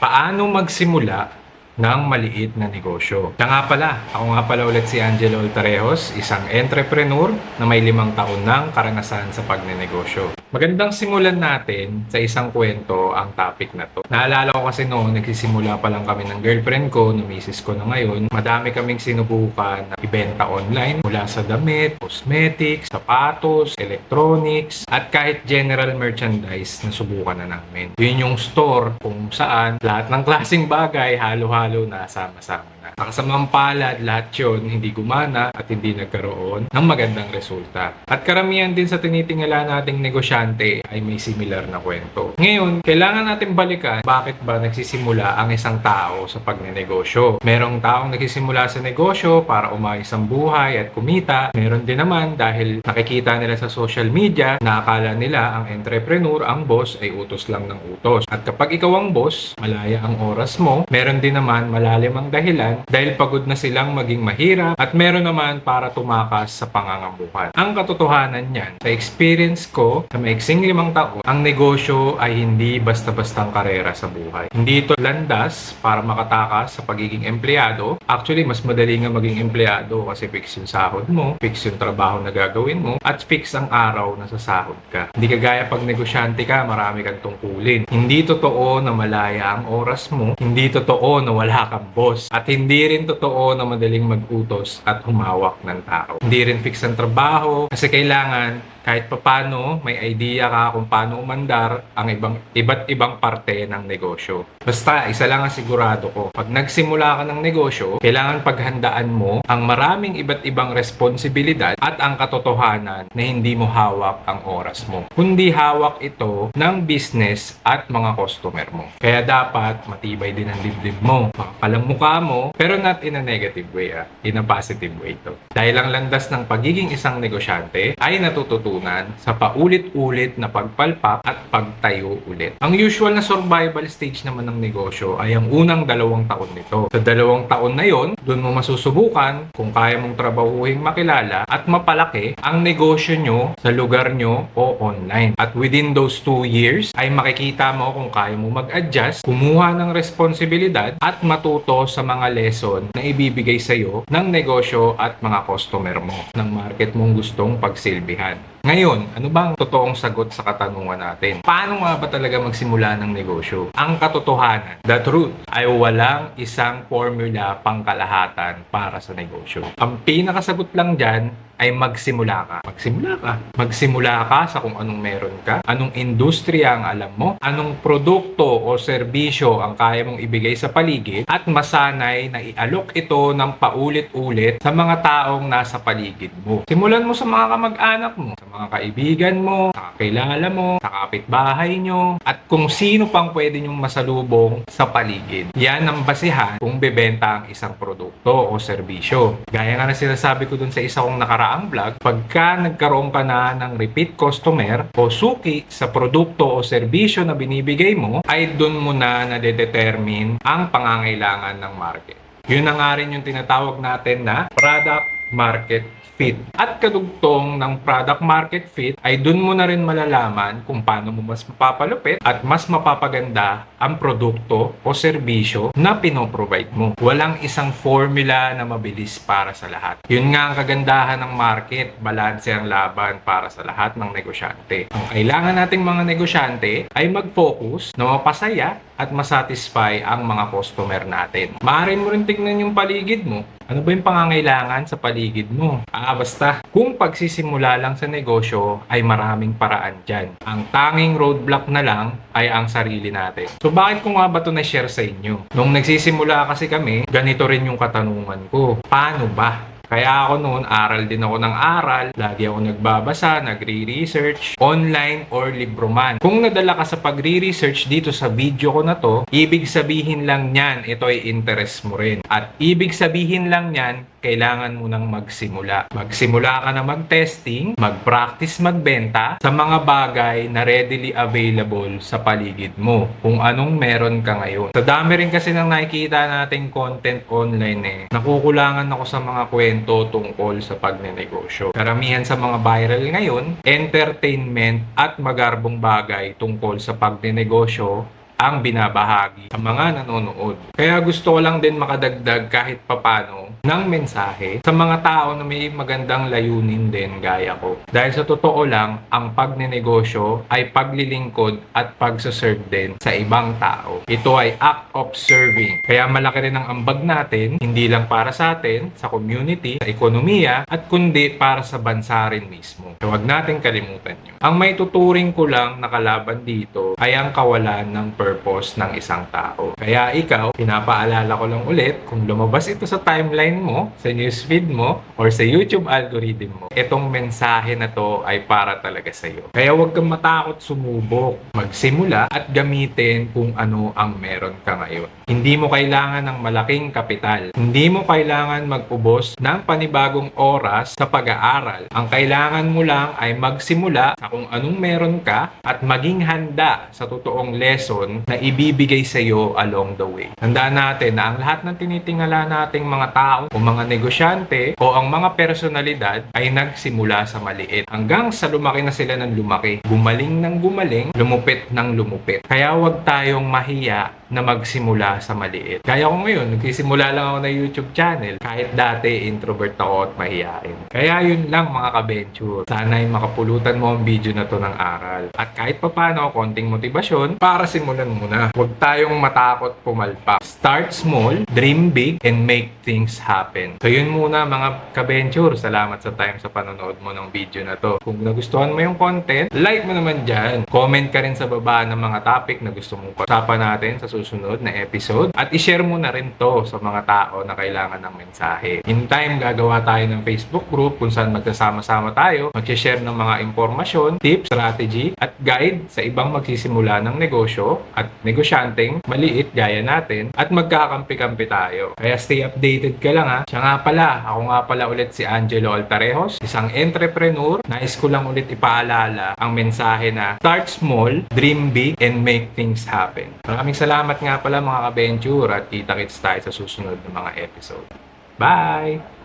Paano magsimula ng maliit na negosyo? Siya nga pala, ako nga pala ulit si Angelo Altarejos, isang entrepreneur na may 5 taon ng karanasan sa pagnenegosyo. Magandang simulan natin sa isang kwento ang topic na to. Naalala ko kasi noon, nagsisimula pa lang kami ng girlfriend ko, na misis ko na ngayon. Madami kaming sinubukan na ibenta online mula sa damit, cosmetics, sapatos, electronics, at kahit general merchandise na subukan na namin. Yun yung store kung saan lahat ng klaseng bagay halo-halo na sama-sama na. Nakasamang palad, lahat yun hindi gumana at hindi nagkaroon ng magandang resulta. At karamihan din sa tinitingala nating negosyante ay may similar na kwento. Ngayon, kailangan natin balikan bakit ba nagsisimula ang isang tao sa pagnenegosyo. Merong taong nagsisimula sa negosyo para umayos ang buhay at kumita. Meron din naman dahil nakikita nila sa social media na akala nila ang entrepreneur, ang boss ay utos lang ng utos. At kapag ikaw ang boss, malaya ang oras mo. Meron din naman malalim ang dahilan dahil pagod na silang maging mahirap at meron naman para tumakas sa pangangabuhan. Ang katotohanan niyan, sa experience ko sa maiksing 5 taon, ang negosyo ay hindi basta-bastang karera sa buhay. Hindi ito landas para makatakas sa pagiging empleyado. Actually, mas madali nga maging empleyado kasi fix yung sahod mo, fix yung trabaho na gagawin mo, at fix ang araw na sasahod ka. Hindi kagaya pag negosyante ka, marami kang tungkulin. Hindi totoo na malaya ang oras mo, hindi totoo na wala kang boss, at hindi rin totoo na madaling mag-utos at humawak ng tao. Hindi rin fix ang trabaho kasi kailangan kahit papano may idea ka kung paano umandar ang iba't ibang parte ng negosyo. Basta, isa lang ang sigurado ko. Pag nagsimula ka ng negosyo, kailangan paghandaan mo ang maraming iba't ibang responsibilidad at ang katotohanan na hindi mo hawak ang oras mo. Kundi hawak ito ng business at mga customer mo. Kaya dapat matibay din ang dibdib mo. Makapalang mukha mo, pero not in a negative way, in a positive way to. Dahil ang landas ng pagiging isang negosyante ay natututunan sa paulit-ulit na pagpalpak at pagtayo ulit. Ang usual na survival stage naman ng negosyo ay ang unang 2 taon nito. Sa 2 taon na yon, doon mo masusubukan kung kaya mong trabahuing makilala at mapalaki ang negosyo nyo sa lugar nyo o online. At within those 2 years, ay makikita mo kung kaya mo mag-adjust, kumuha ng responsibilidad at matuto sa mga lesson na ibibigay sa'yo ng negosyo at mga customer mo ng market mong gustong pagsilbihan. Ngayon, ano bang totoong sagot sa katanungan natin? Paano nga ba talaga magsimula ng negosyo? Ang katotohanan, the truth, ay walang isang formula pangkalahatan para sa negosyo. Ang pinakasagot lang dyan ay magsimula ka. Magsimula ka. Magsimula ka sa kung anong meron ka, anong industriya ang alam mo, anong produkto o serbisyo ang kaya mong ibigay sa paligid, at masanay na ialok ito ng paulit-ulit sa mga taong nasa paligid mo. Simulan mo sa mga kamag-anak mo, sa mga kaibigan mo, sa kakilala mo, sa kapitbahay nyo, at kung sino pang pwede nyong masalubong sa paligid. Yan ang basihan kung bebenta ang isang produkto o serbisyo. Gaya nga na sinasabi ko dun sa isa kong nakaraang vlog, pagka nagkaroon ka na ng repeat customer o suki sa produkto o serbisyo na binibigay mo, ay dun mo na nade-determine ang pangangailangan ng market. Yun na nga rin yung tinatawag natin na product market fit. At kadugtong ng product market fit ay dun mo na rin malalaman kung paano mo mas mapapalupit at mas mapapaganda ang produkto o serbisyo na pinoprovide mo. Walang isang formula na mabilis para sa lahat. Yun nga ang kagandahan ng market, balanse ang laban para sa lahat ng negosyante. Ang kailangan nating mga negosyante ay mag-focus na mapasaya at masatisfy ang mga customer natin. Maaari mo rin tignan yung paligid mo. Ano ba yung pangangailangan sa paligid mo? Basta, kung pagsisimula lang sa negosyo ay maraming paraan dyan. Ang tanging roadblock na lang ay ang sarili natin. So bakit ko nga ba ito na-share sa inyo? Nung nagsisimula kasi kami, ganito rin yung katanungan ko. Paano ba? Kaya ako noon, aral din ako ng aral. Lagi ako nagbabasa, nagre-research, online or libro man. Kung nadala ka sa pagre-research dito sa video ko na to, ibig sabihin lang niyan, ito ay interest mo rin. At ibig sabihin lang niyan, kailangan mo nang magsimula. Magsimula ka na mag-testing, mag-practice magbenta sa mga bagay na readily available sa paligid mo. Kung anong meron ka ngayon. Sa dami rin kasi nang nakikita nating content online nakukulangan ako sa mga kwento tungkol sa pagnenegosyo. Karamihan sa mga viral ngayon, entertainment at magarbong bagay tungkol sa pagnenegosyo ang binabahagi sa mga nanonood. Kaya gusto ko lang din makadagdag kahit papano ng mensahe sa mga tao na may magandang layunin din gaya ko. Dahil sa totoo lang, ang pagnenegosyo ay paglilingkod at pagsaserve din sa ibang tao. Ito ay act of serving. Kaya malaki rin ang ambag natin, hindi lang para sa atin, sa community, sa ekonomiya, at kundi para sa bansa rin mismo. So, huwag natin kalimutan yun. Ang may tuturing ko lang na kalaban dito ay ang kawalan ng purpose ng isang tao. Kaya ikaw, pinapaalala ko lang ulit, kung lumabas ito sa timeline mo, sa newsfeed mo, or sa YouTube algorithm mo, itong mensahe na to ay para talaga sa'yo. Kaya huwag kang matakot sumubok, magsimula at gamitin kung ano ang meron ka ngayon. Hindi mo kailangan ng malaking kapital. Hindi mo kailangan mag-ubos ng panibagong oras sa pag-aaral. Ang kailangan mo lang ay magsimula sa kung anong meron ka at maging handa sa totoong lesson na ibibigay sa iyo along the way. Tandaan natin na ang lahat ng tinitingala nating mga tao o mga negosyante o ang mga personalidad ay nagsimula sa maliit hanggang sa lumaki na sila ng lumaki. Gumaling ng gumaling, lumupit ng lumupit. Kaya huwag tayong mahiya na magsimula sa maliit. Kaya ko ngayon, nagsisimula lang ako na YouTube channel. Kahit dati, introvert ako at mahihain. Kaya yun lang mga ka-venture. Sana ay makapulutan mo ang video na to ng aral. At kahit papano, konting motibasyon para simulan mo na. Huwag tayong matakot pumalpak. Start small, dream big, and make things happen. So yun muna mga ka-venture. Salamat sa time sa panonood mo ng video na to. Kung nagustuhan mo yung content, like mo naman dyan. Comment ka rin sa baba ng mga topic na gusto mong pag-usapan natin sa susunod na episode at i-share mo na rin to sa mga tao na kailangan ng mensahe. In time, gagawa tayo ng Facebook group kung saan magsasama-sama tayo, mag-share ng mga impormasyon, tips, strategy at guide sa ibang magsisimula ng negosyo at negosyanteng maliit gaya natin at magkakampi-kampi tayo. Kaya stay updated ka lang ha. Siya nga pala, ako nga pala ulit si Angelo Altarejos, isang entrepreneur. Nais ko lang ulit ipaalala ang mensahe na start small, dream big, and make things happen. Maraming salamat nga pala mga ka-venture at kita-kits tayo sa susunod na mga episode. Bye!